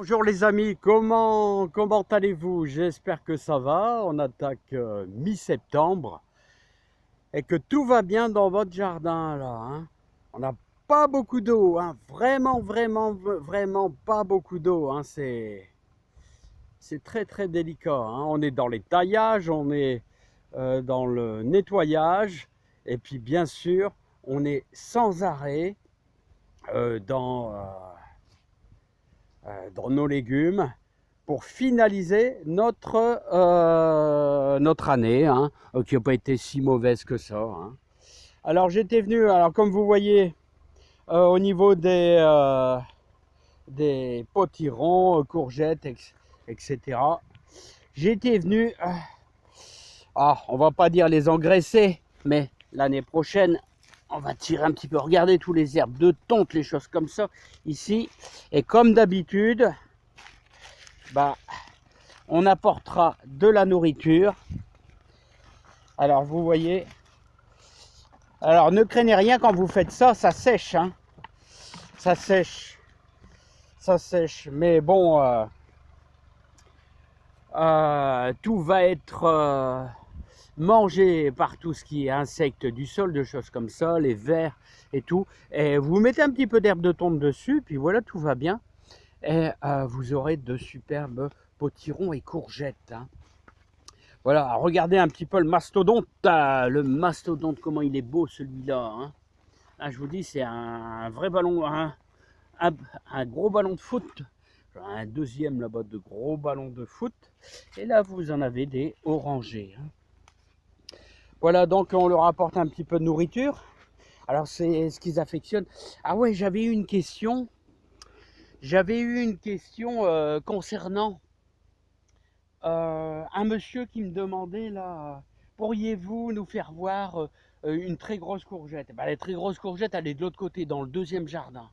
Bonjour les amis, comment allez-vous? J'espère que ça va. On attaque mi-septembre et que tout va bien dans votre jardin là, hein. On n'a pas beaucoup d'eau, hein. Vraiment pas beaucoup d'eau, hein. C'est très délicat, hein. On est dans les taillages, on est dans le nettoyage et puis bien sûr on est sans arrêt dans nos légumes pour finaliser notre année, hein, qui n'a pas été si mauvaise que ça, hein. Alors j'étais venu, alors comme vous voyez, au niveau des potirons, courgettes, etc. J'étais venu, on va pas dire les engraisser, mais l'année prochaine, on va tirer un petit peu. Regardez tous les herbes de tonte, les choses comme ça, ici. Et comme d'habitude, on apportera de la nourriture. Alors vous voyez, alors ne craignez rien quand vous faites ça, ça sèche, hein. Ça sèche, mais bon, tout va être mangé par tout ce qui est insectes du sol, de choses comme ça, les vers et tout. Et vous mettez un petit peu d'herbe de tonte dessus, puis voilà, tout va bien. Et vous aurez de superbes potirons et courgettes, hein. Voilà, regardez un petit peu le mastodonte. Le mastodonte, comment il est beau celui-là, hein. Là, je vous dis, c'est un vrai ballon, un gros ballon de foot. Un deuxième là-bas de gros ballons de foot. Et là, vous en avez des orangés, hein. Voilà, donc on leur apporte un petit peu de nourriture. Alors, c'est ce qu'ils affectionnent. Ah ouais, j'avais eu une question. Concernant un monsieur qui me demandait là, pourriez-vous nous faire voir une très grosse courgette? La très grosse courgette, elle est de l'autre côté, dans le deuxième jardin.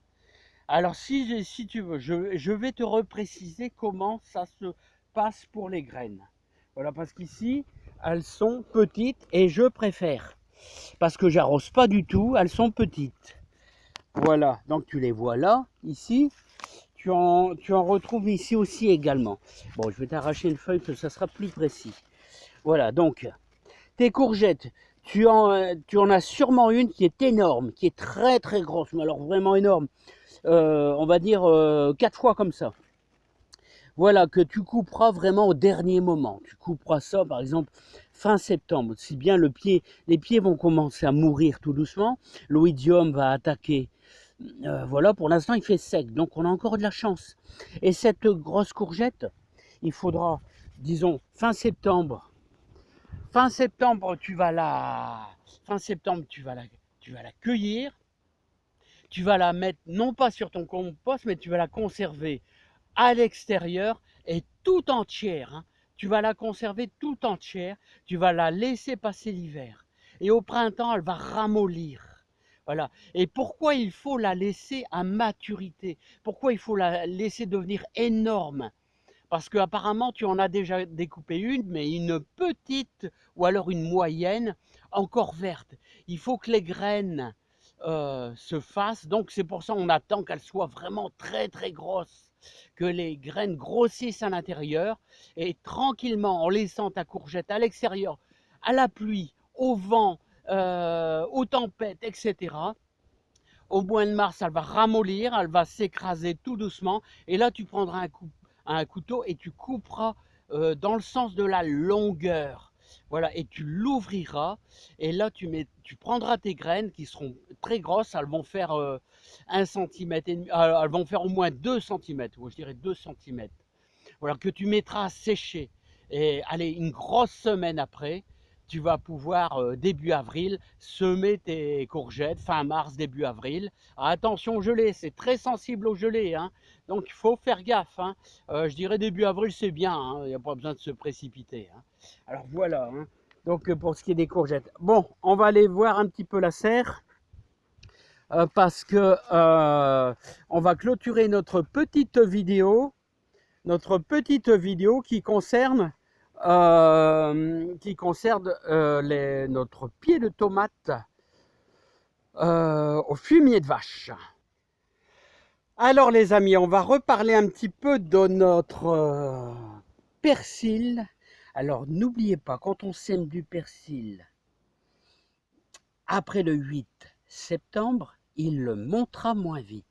Alors si tu veux, je vais te repréciser comment ça se passe pour les graines. Voilà, parce qu'ici, elles sont petites et je préfère. Parce que j'arrose pas du tout, elles sont petites. Voilà, donc tu les vois là, ici. Tu en retrouves ici aussi également. Bon, je vais t'arracher une feuille que ça sera plus précis. Voilà, donc, tes courgettes, tu en as sûrement une qui est énorme, qui est très grosse, mais alors vraiment énorme. On va dire 4 fois comme ça. Voilà, que tu couperas vraiment au dernier moment. Tu couperas ça, par exemple, fin septembre. Si bien les pieds vont commencer à mourir tout doucement, l'oïdium va attaquer. Voilà, pour l'instant, il fait sec, donc on a encore de la chance. Et cette grosse courgette, il faudra, disons, fin septembre. Fin septembre, tu vas la cueillir. Tu vas la mettre, non pas sur ton compost, mais tu vas la conserver à l'extérieur et tout entière, hein. Tu vas la conserver tout entière. Tu vas la laisser passer l'hiver. Et au printemps, elle va ramollir. Voilà. Et pourquoi il faut la laisser à maturité? Pourquoi il faut la laisser devenir énorme? Parce qu'apparemment, tu en as déjà découpé une, mais une petite ou alors une moyenne, encore verte. Il faut que les graines se fassent. Donc, c'est pour ça qu'on attend qu'elles soient vraiment très grosses, que les graines grossissent à l'intérieur. Et tranquillement, en laissant ta courgette à l'extérieur, à la pluie, au vent, aux tempêtes, etc., au mois de mars, elle va ramollir, elle va s'écraser tout doucement. Et là, tu prendras un couteau et tu couperas dans le sens de la longueur. Voilà, et tu l'ouvriras. Et là, tu prendras tes graines qui seront très grosses. Elles vont faire 1 centimètre et demi, elles vont faire au moins 2 centimètres, ou je dirais 2 centimètres. Voilà, que tu mettras à sécher. Et allez, une grosse semaine après, tu vas pouvoir, début avril, semer tes courgettes, fin mars, début avril. Attention au gelé, c'est très sensible au gelé, hein. Donc il faut faire gaffe, hein. Je dirais début avril, c'est bien, hein. Il n'y a pas besoin de se précipiter, hein. Alors voilà, hein. Donc pour ce qui est des courgettes. Bon, on va aller voir un petit peu la serre. Parce que on va clôturer notre petite vidéo qui concerne notre pied de tomate au fumier de vache. Alors les amis, on va reparler un petit peu de notre persil. Alors n'oubliez pas, quand on sème du persil, après le 8 septembre, il le montera moins vite.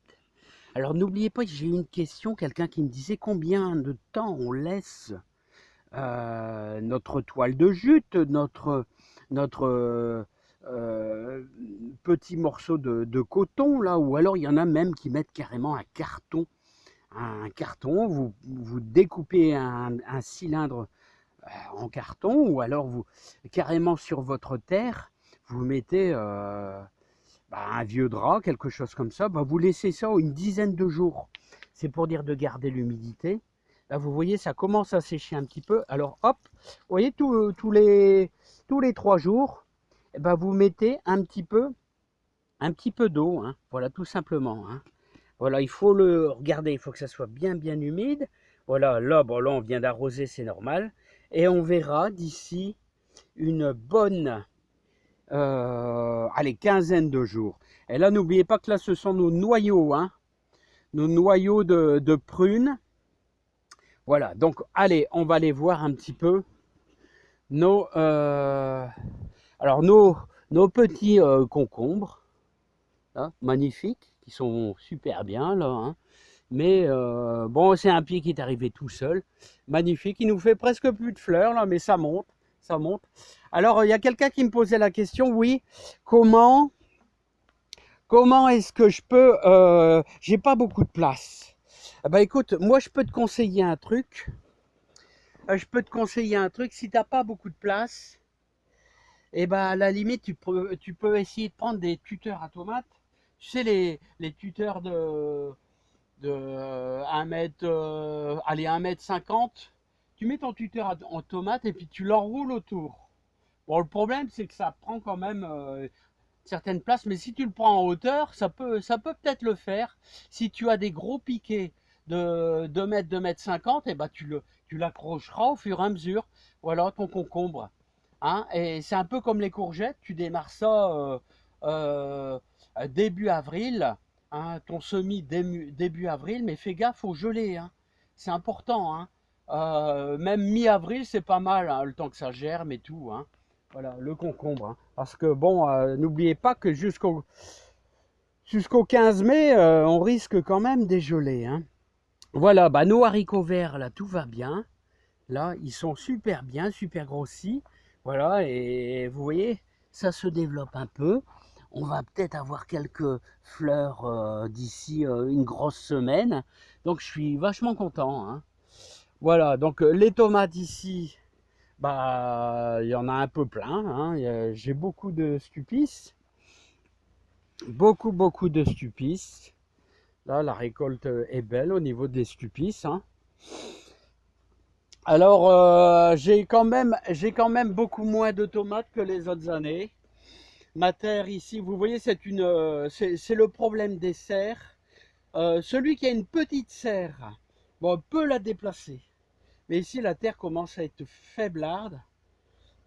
Alors n'oubliez pas, j'ai eu une question, quelqu'un qui me disait combien de temps on laisse notre toile de jute, notre petit morceau de coton, là, ou alors il y en a même qui mettent carrément un carton, vous découpez un cylindre en carton, ou alors vous carrément sur votre terre, vous mettez un vieux drap, quelque chose comme ça, vous laissez ça une dizaine de jours. C'est pour dire de garder l'humidité. Là, vous voyez, ça commence à sécher un petit peu. Alors, hop, vous voyez, tous les 3 jours, vous mettez un petit peu d'eau, hein. Voilà, tout simplement, hein. Voilà, il faut le regarder, il faut que ça soit bien humide. Voilà, là, bon, là on vient d'arroser, c'est normal. Et on verra d'ici une bonne allez, quinzaine de jours. Et là, n'oubliez pas que là, ce sont nos noyaux, hein, nos noyaux de prunes. Voilà, donc allez, on va aller voir un petit peu nos, alors nos petits concombres, là, magnifiques, qui sont super bien là, hein. Mais bon, c'est un pied qui est arrivé tout seul, magnifique. Il nous fait presque plus de fleurs là, mais ça monte, ça monte. Alors il y a quelqu'un qui me posait la question, oui, comment est-ce que je peux, j'ai pas beaucoup de place. Écoute, moi je peux te conseiller un truc. Si t'as pas beaucoup de place, à la limite tu peux essayer de prendre des tuteurs à tomates. Tu sais les tuteurs de 1 mètre, allez 1,50 m. Tu mets ton tuteur en tomate et puis tu l'enroules autour. Bon, le problème c'est que ça prend quand même certaines places, mais si tu le prends en hauteur, ça peut peut-être le faire. Si tu as des gros piquets de 2 mètres, 2,50 m, tu l'accrocheras au fur et à mesure. Voilà ton concombre, hein. Et c'est un peu comme les courgettes, tu démarres ça euh, début avril, hein, ton semis début avril, mais fais gaffe au gelé, hein. C'est important, hein. Même mi-avril, c'est pas mal, hein, le temps que ça germe et tout, hein. Voilà, le concombre, hein. Parce que bon, n'oubliez pas que jusqu'au 15 mai, on risque quand même des gelées, hein. Voilà, nos haricots verts, là, tout va bien. Là, ils sont super bien, super grossis. Voilà, et vous voyez, ça se développe un peu. On va peut-être avoir quelques fleurs d'ici une grosse semaine. Donc, je suis vachement content, hein. Voilà, donc les tomates ici, il y en a un peu plein, hein. J'ai beaucoup de stupis. Beaucoup de stupis. Là, la récolte est belle au niveau des stupis, hein. Alors, j'ai quand même beaucoup moins de tomates que les autres années. Ma terre ici, vous voyez, c'est le problème des serres. Celui qui a une petite serre, bon, peut la déplacer. Mais ici, la terre commence à être faiblarde.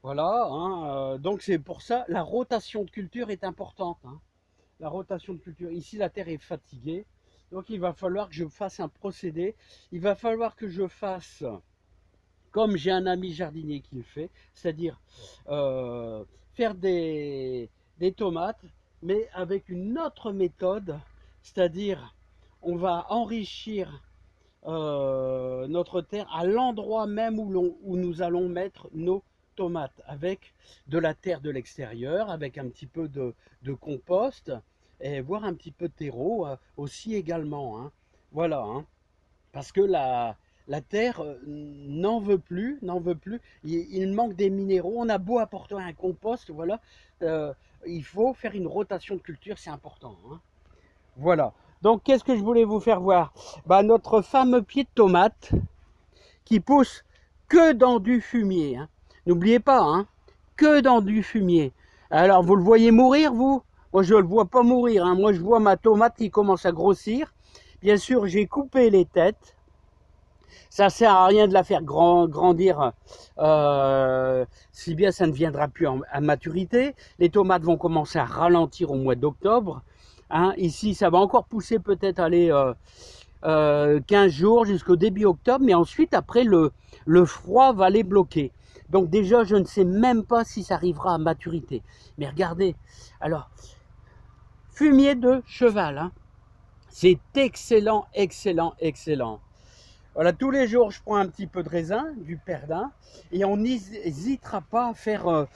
Voilà, hein, donc c'est pour ça la rotation de culture est importante, hein. La rotation de culture. Ici, la terre est fatiguée. Donc, il va falloir que je fasse un procédé. Il va falloir que je fasse comme j'ai un ami jardinier qui le fait, c'est-à-dire faire des tomates, mais avec une autre méthode, c'est-à-dire on va enrichir notre terre à l'endroit même où nous allons mettre nos tomates, avec de la terre de l'extérieur, avec un petit peu de compost, et voire un petit peu de terreau aussi également, hein. Voilà, hein. Parce que la terre n'en veut plus. Il manque des minéraux. On a beau apporter un compost, voilà. Euh, il faut faire une rotation de culture, c'est important, hein. Voilà. Donc, qu'est-ce que je voulais vous faire voir? Notre fameux pied de tomate qui pousse que dans du fumier, hein. N'oubliez pas, hein, que dans du fumier. Alors, vous le voyez mourir, vous? Moi, je ne le vois pas mourir, hein. Moi, je vois ma tomate qui commence à grossir. Bien sûr, j'ai coupé les têtes. Ça sert à rien de la faire grandir, si bien ça ne viendra plus à maturité. Les tomates vont commencer à ralentir au mois d'octobre, Hein, ici, ça va encore pousser peut-être aller 15 jours jusqu'au début octobre, mais ensuite, après, le froid va les bloquer. Donc déjà, je ne sais même pas si ça arrivera à maturité. Mais regardez, alors, fumier de cheval, hein. C'est excellent, excellent, excellent. Voilà, tous les jours, je prends un petit peu de raisin, du perdin, et on n'hésitera pas à faire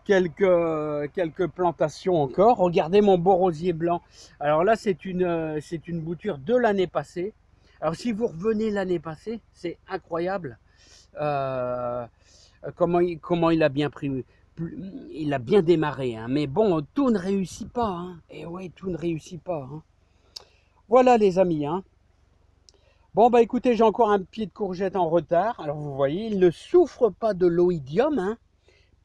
quelques plantations encore. Regardez mon beau rosier blanc. Alors là, c'est une bouture de l'année passée. Alors si vous revenez l'année passée, c'est incroyable comment il a bien pris. Il a bien démarré, hein. Mais bon, tout ne réussit pas. Hein. Et ouais, tout ne réussit pas. Hein. Voilà les amis. Hein. Bon, bah écoutez, j'ai encore un pied de courgette en retard. Alors vous voyez, il ne souffre pas de l'oïdium. Hein.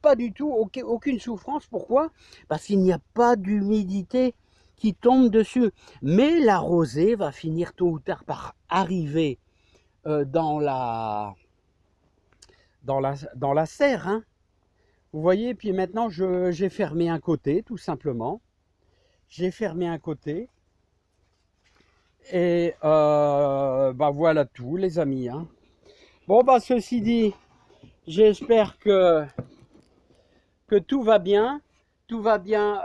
Pas du tout, aucune souffrance. Pourquoi? Parce qu'il n'y a pas d'humidité qui tombe dessus. Mais la rosée va finir tôt ou tard par arriver dans la serre. Hein. Vous voyez, puis maintenant j'ai fermé un côté, tout simplement. J'ai fermé un côté. Et bah voilà tout, les amis. Hein. Bon, bah ceci dit, j'espère que tout va bien. Tout va bien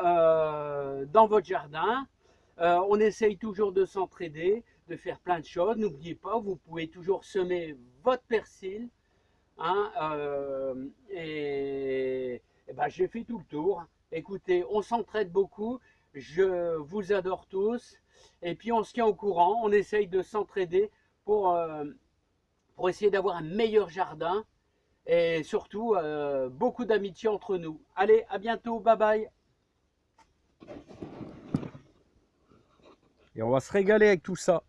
dans votre jardin. On essaye toujours de s'entraider, de faire plein de choses. N'oubliez pas, vous pouvez toujours semer votre persil. Hein, et ben, j'ai fait tout le tour. Écoutez, on s'entraide beaucoup. Je vous adore tous. Et puis on se tient au courant. On essaye de s'entraider pour essayer d'avoir un meilleur jardin. Et surtout, beaucoup d'amitié entre nous. Allez, à bientôt. Bye bye. Et on va se régaler avec tout ça.